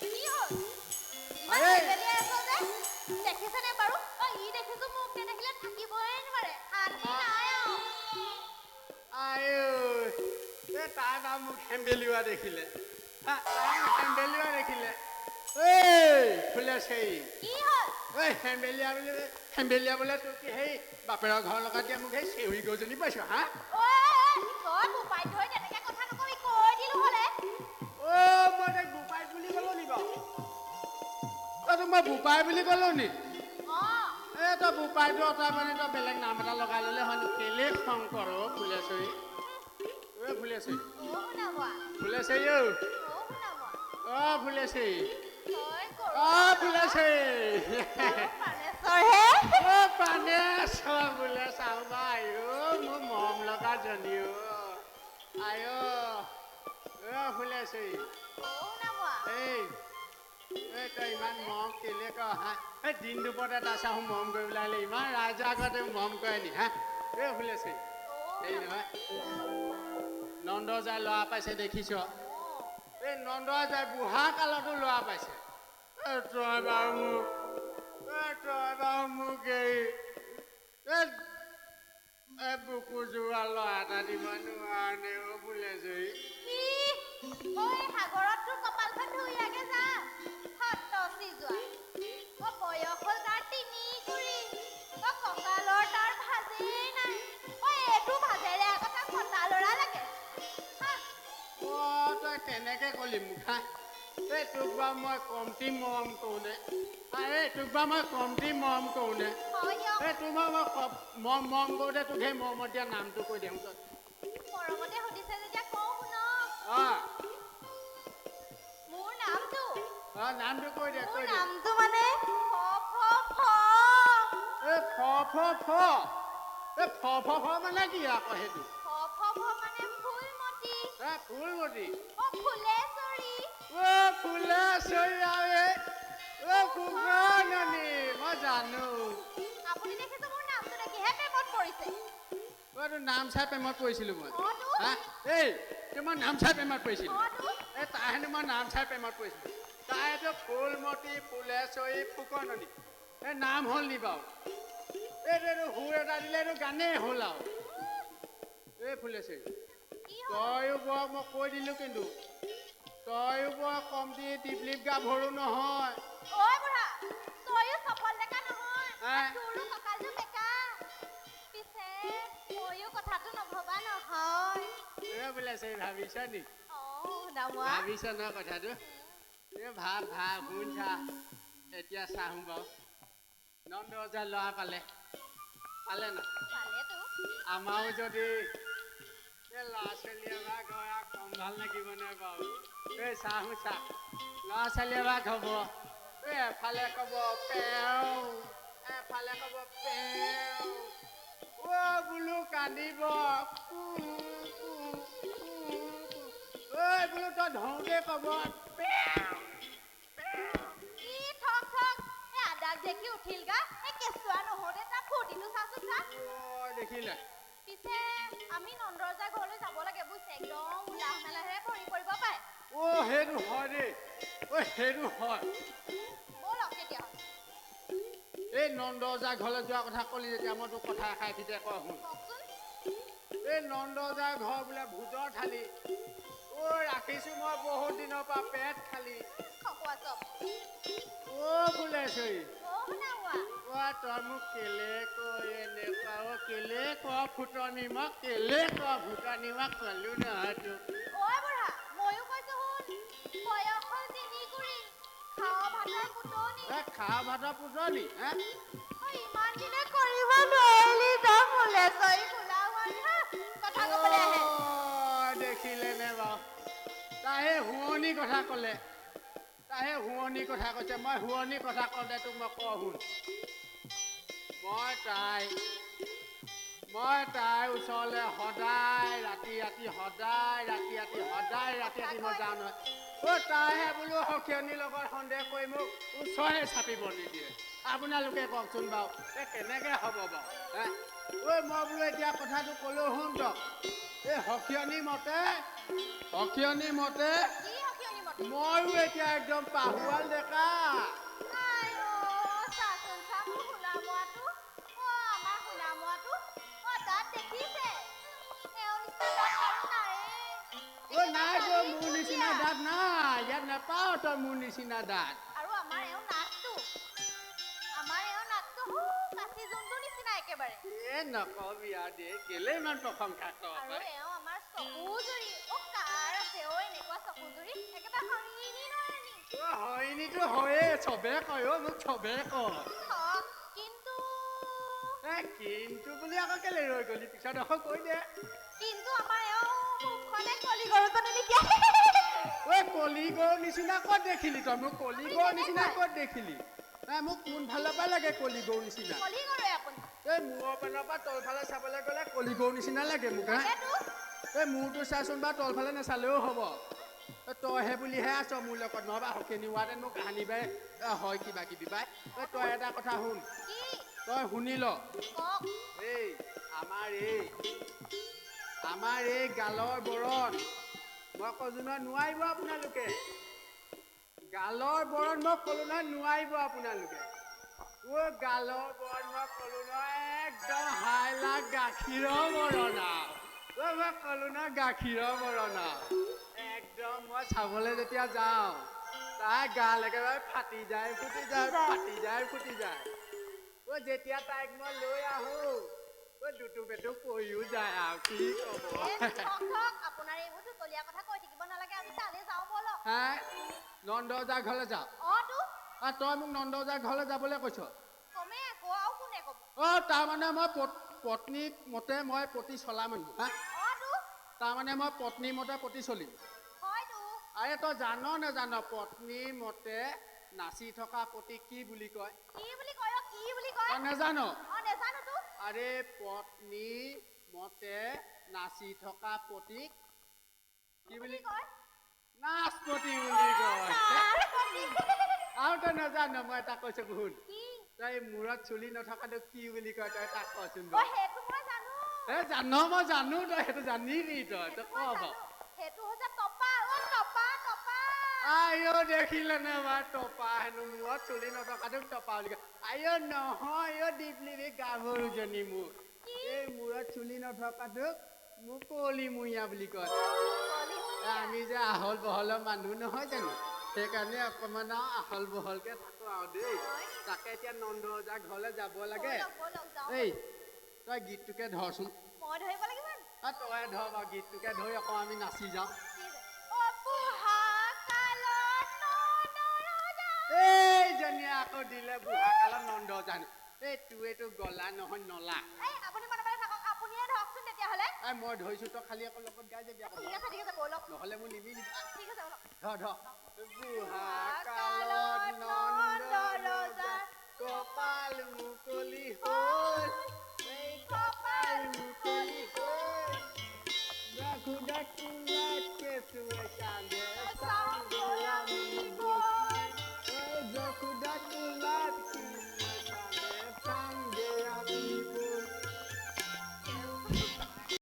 কি হ'ল ইমান বেলিয়ে আছো যে দেখিছেনে বাৰু ই দেখিছো মোক নেদেখিলে থাকিবই নোৱাৰে শান্তি নাই আয়ো তাই বা মোক হেম্বেলিওৱা দেখিলে হেম্বেলিওৱা দেখিলে ফুলেশ্বৰী কি হ'ল হেম্বেলিয়া বোলে তোৰ কি সেই বাপেৰৰ ঘৰৰ লগত দিয়া মোক সেই চেউৰী গৰুজনী পাইছ হা তই বোপাই থৈ তেনেকে কথা নকবি কৈ দিলো হ'লে মই তাইক বোপাই বুলি ক'লো নি বাৰু তোক মই বোপাই বুলি ক'লো নি তই বোপাইটো অঁতাই মানে তই বেলেগ নাম এটা লগাই ল'লে হয় কেলে খং কৰ ফুলেশ্বৰী ফুলেশ্বৰী ফুলেশ্বৰী ফুলেশ্বৰী পানেশ্বৰ বোলে চাওবা মোৰ মৰম লগা জনী আই ফুলেশ্বৰী তই ইমান মৰম কেলে ক হা দিন দুপৰত এটা চাহো মৰম কৰিবলৈ আহিলে ইমান ৰাইজৰ আগতে মৰম কৰে নি হা ফুলেশ্বৰী এই নহয় নন্দ যায় ল'ৰা পাইছে দেখিছ এই নন্দ যায় বুঢ়া কালতো ল'ৰা পাইছে তই বাৰু মোক এই বুকু যোৱা ল'ৰা এটা দিব নোৱাৰে ফুলেশ্বৰী সাগৰত তোৰ কপালখন ধুইয়াকে যা সতচি যোৱা বয়স হ'ল তাৰ তিনি কুৰি কঁকালৰ তাৰ ভাজেই নাই এইটো ভাজেৰে আগতে কটা ল'ৰা লাগে তই কেনেকে কলি মোক হা তোক বা মই কমটি মৰম কৰোঁ নে তোক বা মই কমটি মৰম কৰোঁ নে তোক মই মৰম কৰোঁতে তোক সেই মৰমত দিয়া নামটো কৈ দিওঁ তই মৰমতে সুধিছে যেতিয়া কওঁ শুন মোৰ নামটো নামটো কৈ দে নামটো মানে ফ মানে কি আকৌ সেইটো মানে ফুলমতি ফুলমতি ফুলেশ্বৰী ফুলেশ্বৰী মই জানো আপুনি দেখিছে মোৰ নামটো দেখিহে প্ৰেমত পৰিছে তোৰ নাম চাই প্ৰেমত পৰিছিলো মই মই নাম চাই প্ৰেমত পৰিছিলো তাই হেনো মই নাম চাই প্ৰেমত পৰিছিলো তাই এইটো ফুলমতি ফুলেশ্বৰী ফুকননী নাম হ'ল নি বাৰু এইটো সুৰ এটা দিলে এইটো গানেই হ'ল আৰু ফুলেশ্বৰী তয়ো বৰ মই কৈ দিলো কিন্তু তয়ো বৰ কমটি টিপলিপ গাভৰু নহয় তয়ো সফল ডেকা নহয় তোৰো কঁকালটো বেকা পিছে ময়ো কথাটো নভবা নহয় ফুলেশ্বৰী ভাবিছ নি ভাবিছ ন কথাটো ভাব শুন চা এতিয়া চাহো বাৰু নন্দ হাজাৰ ল'ৰা পালে না আমাৰো যদি ল'ৰা ছোৱালী এবাৰ ঘৰ কম ভাল লাগিব নাই বাৰু চাহো চাহ ল'ৰা ছোৱালী এবাৰ হ'ব এফালে ক'ব পেও এফালে ক'ব পেও বোলো কান্দিব বোলো তই ধৰোঁতে ক'ব উঠিল গা কেঁচুৱা নহওঁতে তাৰ ফূৰ্তিটো চাচোন দেখিলে পিছে আমি নন্দৰজাৰ ঘৰলৈ যাব লাগে বুজিছে একদম উলাহ মেলাহেৰে ভৰি পৰিব পাৰে সেইটো হয় দেই সেইটো হয় ব'লক তেতিয়াহ'লে এই নন্দৰজাৰ ঘৰলৈ যোৱা কথা ক'লি যেতিয়া মই তোক কথা এষাৰ তেতিয়া কওঁ শুন এই নন্দৰজাৰ ঘৰ বোলে ভোজৰ থালি ৰাখিছো মই বহুত দিনৰ পৰা পেট খালি ফুলেশ্বৰী তই মোক কেলে কয় এনেকুৱা কেলে ফুটনি মই কেলে ফুটনি মই কলো নহয় তোক ময়ো কৈছো শুন বয়স হ'ল তিনি কুৰি খাওঁ ভাতৰ পুতনি ইমান দিনে কৰিব নোৱাৰিলি তই ফুলেশ্বৰী কথা ক'বলৈ আহে দেখিলে নে বাৰু তাইহে শুৱনি কথা ক'লে তাইহে শুৱনি কথা কৈছে মই শুৱনি কথা কওঁতে তোক মই কওঁ শুন মই তাইৰ ওচৰলৈ সদায় ৰাতি মই যাওঁ নহয় তাইহে বোলো সখীয়নীৰ লগত সন্দেহ কৰি মোক ওচৰে চাপিব নিদিয়ে আপোনালোকে কওকচোন বাৰু কেনেকৈ হ'ব বাৰু মই বোলো এতিয়া কথাটো ক'লো শুন তক এই সখীয়নী মতে ময়ো এতিয়া একদম পাহুৱাল ডেকা আই চাচোন চা মোৰ সোণামোৱাটো আমাৰ সোণামোৱাটো তাত দেখিছে এওঁ নিচিনা দাঁত আৰু নাইয়ে নাই গৈ মোৰ নিচিনা দাঁত নাই ইয়াত নাপাওঁ তই মোৰ নিচিনা দাঁত আৰু আমাৰ এওঁ নাকটো কাচি জোনটোৰ নিচিনা একেবাৰে নকবি আৰু দে কেলে ইমান প্ৰশংসা কৰ আৰু এওঁ আমাৰ চকুজুৰি কাৰ আছে এনেকুৱা চকুজুৰি একেবাৰে হৰিণী নহয়নি হয়নিতো হয়ে চবে কয় মোক চবে কয় কিন্তু কিন্তু বুলি আকৌ কেলে ৰৈ গলি পিছত আকৌ কৈ দে কিন্তু আমাৰ এওঁ মুখখনে কলি গৰুজনী নেকি কলি গৰুৰ নিচিনা ক'ত দেখিলি তই মোক কলি গৰুৰ নিচিনা ক'ত দেখিলি মোক কোনফালৰ পৰা লাগে কলি গৰুৰ নিচিনা কলি গৰুৱে আপুনি এই মূৰৰ পেনৰ পৰা তলফালে চাবলৈ গ'লে কলি গৰুৰ নিচিনা লাগে মোক হা এই মূৰটো চাচোন বা তলফালে নাচালেও হ'ব তইহে বুলিহে আছ মোৰ লগত নহবা সখেনি হোৱাতে মোক কাহানি বাই হয় কিবা কিবি বাই তই এটা কথা শুন তই শুনি ল এই আমাৰ এই গালৰ বৰণ মই কৈছো নহয় নোৱাৰিব আপোনালোকে গালৰ বৰণ মই ক'লো নহয় নোৱাৰিব আপোনালোকে গালৰ বৰণ মই ক'লো নহয় একদম হাইলা গাখীৰৰ বৰণা মই ক'লো নহয় গাখীৰৰ বৰণা একদম মই চাবলৈ যেতিয়া যাওঁ তাই গাল একেবাৰে ফাটি যায় ফুটি যায় যেতিয়া তাইক মই লৈ আহো দুটু পেটু পৰিও যায় আৰু কি ক'ব আপোনাৰ এইবোৰ তুতলীয়া কথা কৈ থাকিব নালাগে আমি তালৈ যাওঁ বলক নন্দজাৰ ঘৰলৈ যাওঁ তই মোক নন্দজাৰ ঘৰলৈ যাবলৈ কৈছ কমে আকৌ আৰু কোনে ক'ব তাৰমানে মই পত্নী মতে মই প্ৰতি চলা মানুহ তাৰমানে মই পত্নী মতে প্ৰতি চলিম আৰে তই জান নেজান পত্নী মতে নাচি থকা প্ৰতীক কি বুলি কয় তই নেজান আৰে পত্নী মতে নাচি থকা প্ৰতীক কি বুলি কয় নাচপতি বুলি কয় আৰু তই নেজান মই এটা কৈছো শুন তই মূৰত চুলি নথকাটো কি বুলি কয় তই তাক কচোন জান মই জানো তই সেইটো জানিবি তই ক আইঅ দেখিলে নে বাৰ টপা হেনো মূৰত চুলি নথকাটো টপা বুলি কয় আইঅ নহয় দীপলিবি গাভৰুজনী মোক এই মূৰত চুলি নথকাটো মুকলিমূৰীয়া বুলি কয় আমি যে আহল বহলৰ মানুহ নহয় জানো সেইকাৰণে অকণমান আৰু আহল বহলকে থাকো আৰু দেই তাকে এতিয়া নন্দজাৰ ঘৰলৈ যাব লাগে এই তই গীতটোকে ধৰচোন তই ধৰ বাৰু গীতটোকে ধৰি অকণ আমি নাচি যাওঁ এইজনীয়ে আকৌ দিলে বুঢ়া কালত নন্দজাৰ এই তোৱেতো গলা নহয় নলা মই ধৰিছো তই খালি আকৌ লগত গাই যাবি নহলে মোৰ নিমিলি ধৰ বুঢ়া কালত নন্দজাৰ কপাল মুকলি হ'ল